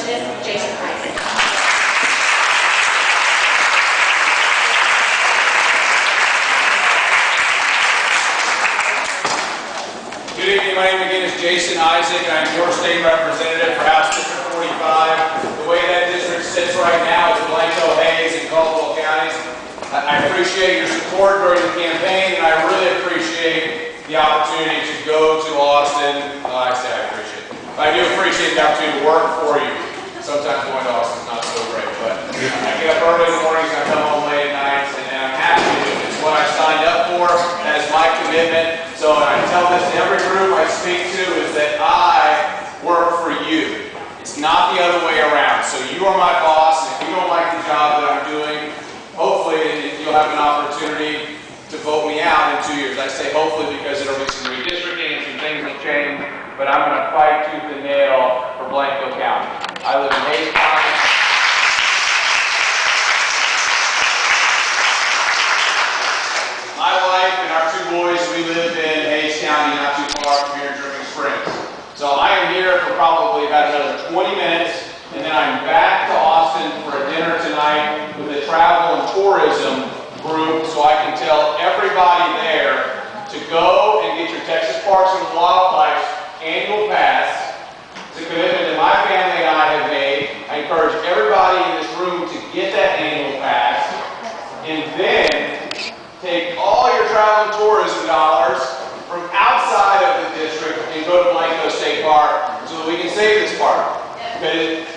Initiative, Jason Isaac. Good evening, my name again is Jason Isaac, and I'm your state representative for House District 45. The way that district sits right now is Blanco, Hayes, and Caldwell counties. I appreciate your support during the campaign, and I really appreciate the opportunity to go to Austin. I say I appreciate it. I do appreciate the opportunity to work for you. Sometimes going to Austin is not so great, but I get up early in the mornings and I come home late at nights, and I'm happy to do it. It's what I signed up for. That is my commitment. So I tell this to every group I speak to is that I work for you. It's not the other way around. So you are my boss, and if you don't like the job that I'm doing, hopefully you'll have an opportunity to vote me out in 2 years. I say hopefully because there will be some redistricting and some things will change, but I'm going to fight tooth and nail for Blanco County. I live in Hayes County. My wife and our 2 boys, we live in Hayes County, not too far from here in Dripping Springs. So I am here for probably about another 20 minutes, and then I'm back to Austin for a dinner tonight with the travel and tourism group, so I can tell everybody there to go and get your Texas Parks and Wildlife annual pass. It's a commitment that my family and I have made. I encourage everybody in this room to get that annual pass, and then take all your travel and tourism dollars from outside of the district and go to Blanco State Park so that we can save this park. Because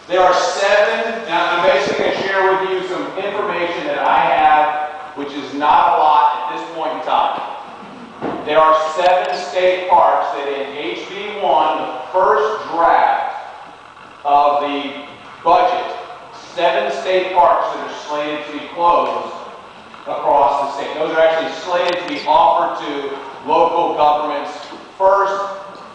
there are 7, and I'm basically going to share with you some information that I have, which is not a lot at this point in time. There are 7 state parks that in HB1, the first draft of the budget, 7 state parks that are slated to be closed across the state. Those are actually slated to be offered to local governments first,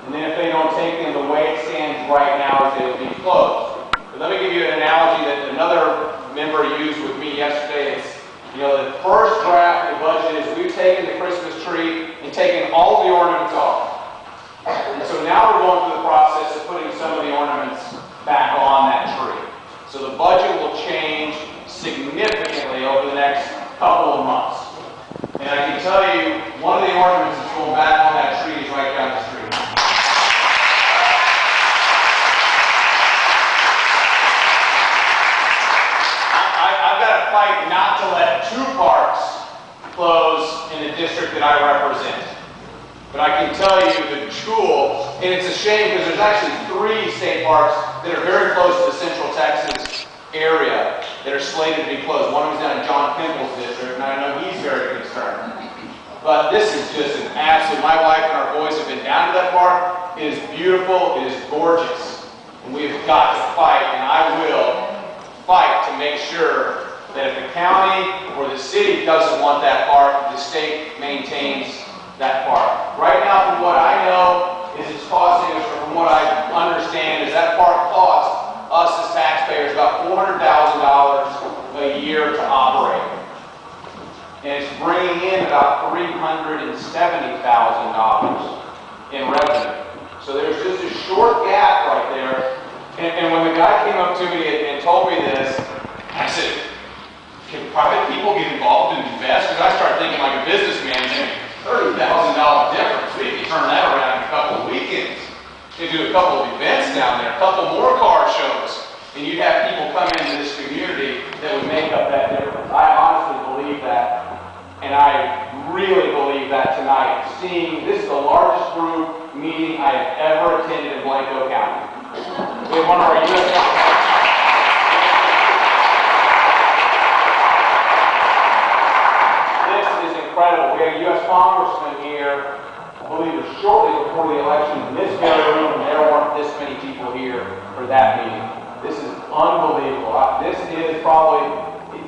and then if they don't take them, the way it stands right now is they will be closed. But let me give you an analogy that another member used with me yesterday. It's, the first draft of the budget is we've taken the Christmas tree and taken all the ornaments off. And so now we're going through the process of putting some of the ornaments back on that tree. So the budget will change significantly over the next couple of months. And I can tell you, one of the ornaments that's going back on that tree is right down the street. I've got to fight not to let 2 parks close in the district that I represent. But I can tell you the jewel, and it's a shame because there's actually 3 state parks that are very close to the Central Texas area that are slated to be closed. One of them is down in John Pimple's district, and I know he's very concerned. But this is just an absolute, my wife and our boys have been down to that park. It is beautiful, it is gorgeous. And we've got to fight, and I will fight to make sure that if the county or the city doesn't want that park, the state maintains that park. Right now, from what I know, is it's costing us, or from what I understand, is that park costs us as taxpayers about $400,000 a year to operate. And it's bringing in about $370,000 in revenue. So there's just a short gap right there. And when the guy came up to me and told me this, I said, can private people get involved and invest? Because I started thinking like a businessman, $30,000 difference. We could turn that around in a couple of weekends. You do a couple of events down there, a couple more car shows, and you'd have people come into this community that would make up that difference. I honestly believe that, and I really believe that tonight. This is the largest group meeting I have ever attended in Blanco County. We have one of our U.S. This is incredible. We have a U.S. Congressman here. I believe it was shortly before the election in this very room, and there weren't this many people here for that meeting. This is unbelievable. There's probably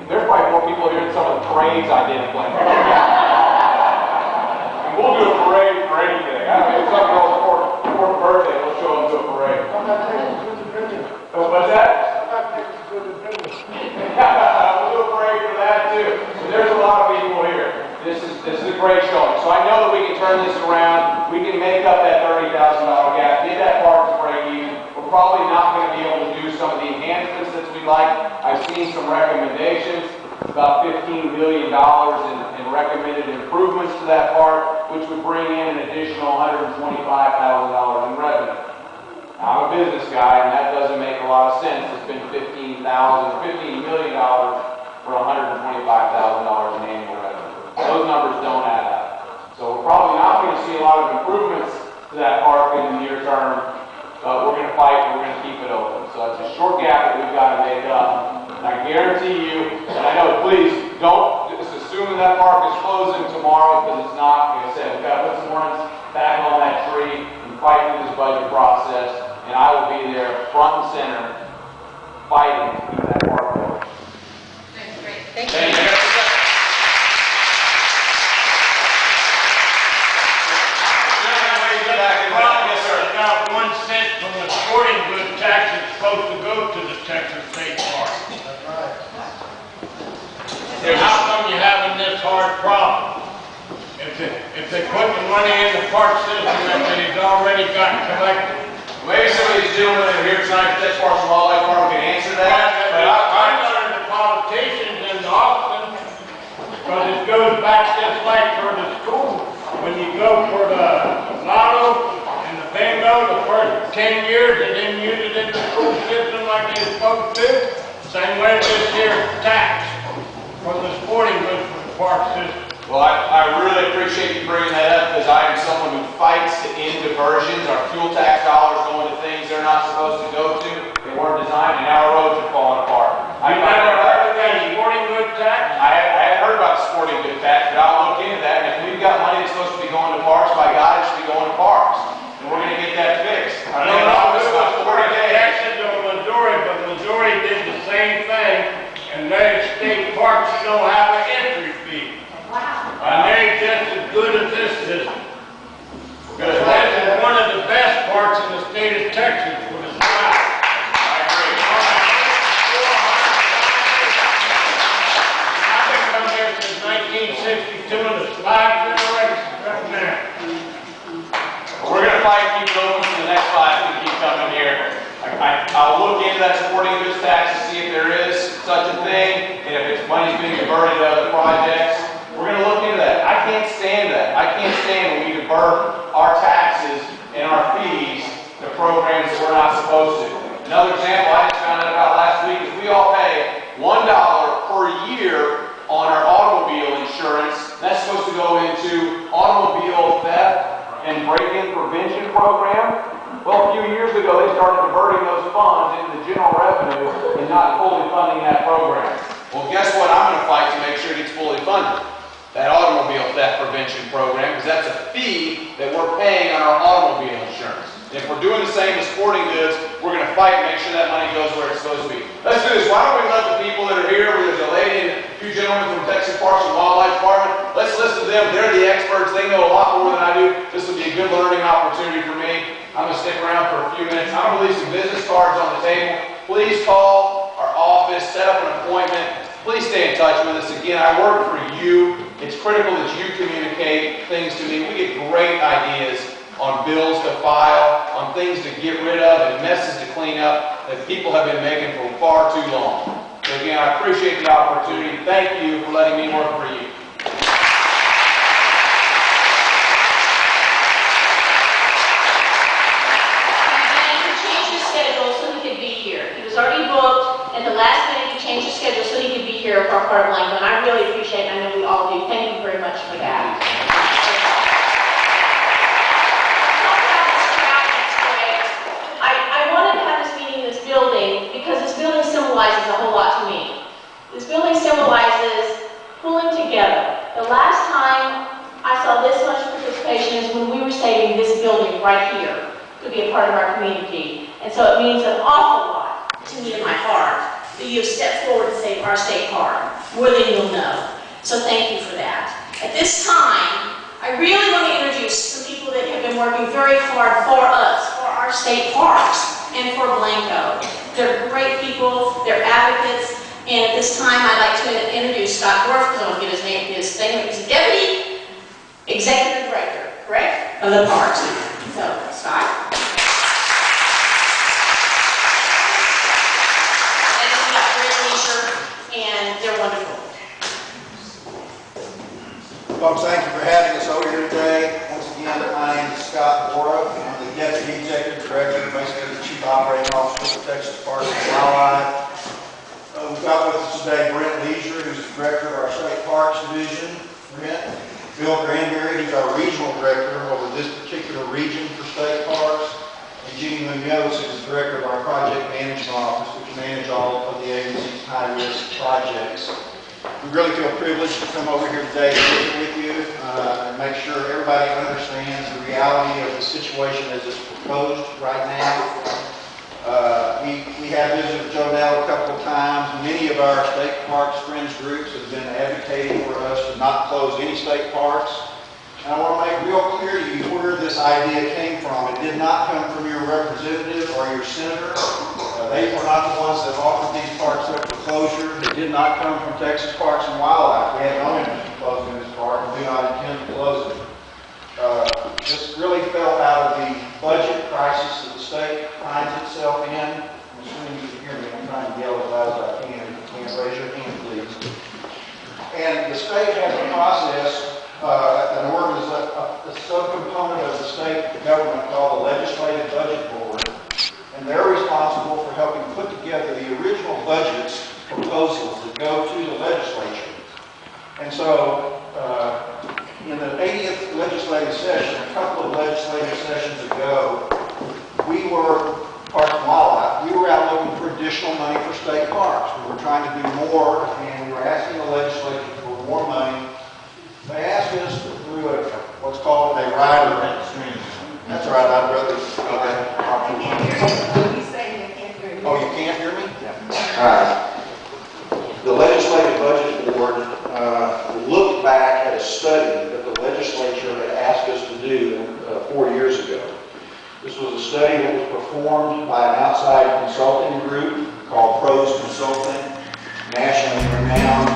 more people here than some of the parades I did in Blanco. And we'll do a parade for anything. I mean, if some girl's fourth birthday, we'll show them to a parade. What's that? We'll do a parade for that too. So there's a lot of people here. This is a great showing. So I know that we can turn this around. We can make up that $30,000 gap, get that park to break even. We're probably not going going to be able to do some of the enhancements that we'd like. I've seen some recommendations, about $15 million in recommended improvements to that park, which would bring in an additional $125,000 in revenue. Now, I'm a business guy, and that doesn't make a lot of sense to spend $15 million for $125,000 in annual revenue. Those numbers don't add up. So we're probably not going to see a lot of improvements to that park in the near term, but we're going to fight and we're going to keep it open. So it's a short gap that we've got to make up. And I guarantee you, and I know, please don't just assume that park is closing tomorrow, because it's not. Like I said, we've got to put some horns back on that tree and fight through this budget process, and I will be there front and center fighting to keep that park open. That's great. Thank you. Thank you. Got 1 cent from the sporting goods tax that's supposed to go to the Texas State Park. That's right. And how come you're having this hard problem? If they put the money in the park system that they've already got collected. Maybe some of these gentlemen that are here tonight, Texas Parks and Wildlife Department, can answer that. But I'm under the politicians in Austin, because it goes back just like for the school. When you go for the lotto and the bingo, the first 10 years, they didn't use it in the school system like they're supposed to. Same way this here tax from the sporting goods for the park system. Well, I really appreciate you bringing that up, because I am someone who fights to end diversions. Our fuel tax dollars going to things they're not supposed to go to. They weren't designed, and now our roads are falling apart. You never heard of that sporting goods tax? I had heard about the sporting good tax, but I'll look into that. And if we've got money that's supposed to be going to parks, by God, it should be going to parks. And we're going to get that fixed. I know it's about 40 days. Taxes on Missouri, but Missouri did the same thing, and their state parks don't have an entry fee. Wow. And they're just as good as this system. Good. This is one of the best parks in the state of Texas for the slides. I agree. I've been coming here since 1962, and the slides generation right now. We're going to fight and keep it open for the next 5 to keep coming here. I'll look into that sporting goods tax to see if there is such a thing, and if it's money's being diverted to other projects. We're going to look into that. I can't stand that. I can't stand when we divert our taxes and our fees to programs that we're not supposed to. Another example I just found out about last week is we all pay $1 per year on our automobile insurance. That's supposed to go into automobile theft and break-in prevention program. Well, a few years ago, they started diverting those funds into the general revenue and not fully funding that program. Well, guess what? I'm going to fight to make sure it gets fully funded. That automobile theft prevention program, because that's a fee that we're paying on our automobile insurance. And if we're doing the same with sporting goods, we're going to fight and make sure that money goes where it's supposed to be. Let's do this. Why don't we let the people that are here, where there's a lady and a few gentlemen from Texas Parks and Wildlife Department, let's listen to them. They're the experts. They know a lot more than I do. This will be a good learning opportunity for me. I'm going to stick around for a few minutes. I'm going to leave some business cards on the table. Please call our office, set up an appointment. Please stay in touch with us. Again, I work for you. It's critical that you communicate things to me. We get great ideas on bills to file, on things to get rid of, and messes to clean up that people have been making for far too long. So again, I appreciate the opportunity. Thank you for letting me work for you. Already booked, and the last minute he changed his schedule so he could be here for part of Blanco, and I really appreciate it. I know we all do. Thank you very much for that. I wanted to have this meeting in this building because this building symbolizes a whole lot to me. This building symbolizes pulling together. The last time I saw this much participation is when we were saving this building right here to be a part of our community, and so it means an awful lot to me in my heart that you have stepped forward to save our state park, more than you'll know. So thank you for that. At this time, I really want to introduce some people that have been working very hard for us, for our state parks, and for Blanco. They're great people, they're advocates, and at this time I'd like to introduce Scott Boruff, because I want to give his name, his thing. He's a Deputy Executive Director, correct? Of the parks. So, Scott. leisure, and they're wonderful. Folks, thank you for having us over here today. Once again, my name is Scott Boruff. I'm the Deputy Executive Director, basically the Chief Operating Officer of Texas Parks and Wildlife. We've got with us today Brent Leisure, who's the Director of our State Parks Division. Brent. Bill Granberry, who's our Regional Director over this particular region for State Parks. And Jeannie Munoz, who's the Director of our Project Management Office, which manage all of the agency's high-risk projects. We really feel privileged to come over here today to visit with you and make sure everybody understands the reality of the situation as it's proposed right now. We have visited Joe Nell a couple of times. Many of our state parks friends groups have been advocating for us to not close any state parks. And I want to make real clear to you where this idea came from. It did not come from your representative or your senator. They were not the ones that offered these parks up for closure. It did not come from Texas Parks and Wildlife. We have no interest in closing this park and do not intend to close it. This really fell out of the budget crisis that the state finds itself in. I'm assuming you can hear me. I'm trying to yell as loud as I can. If you can't, raise your hand, please. And the state has a process, a subcomponent of the state government called the Legislative Budget Board, and they're responsible for helping put together the original budgets proposals that go to the legislature. And so, in the 80th legislative session, a couple of legislative sessions ago, we were, Parks and Wildlife, we were out looking for additional money for state parks. We were trying to do more, and we were asking the legislature for more money. They asked us through what's called a rider. That's right, I'd rather. Oh, you can't hear me? Yeah. All right. The Legislative Budget Board looked back at a study that the legislature had asked us to do 4 years ago. This was a study that was performed by an outside consulting group called Pros Consulting, nationally renowned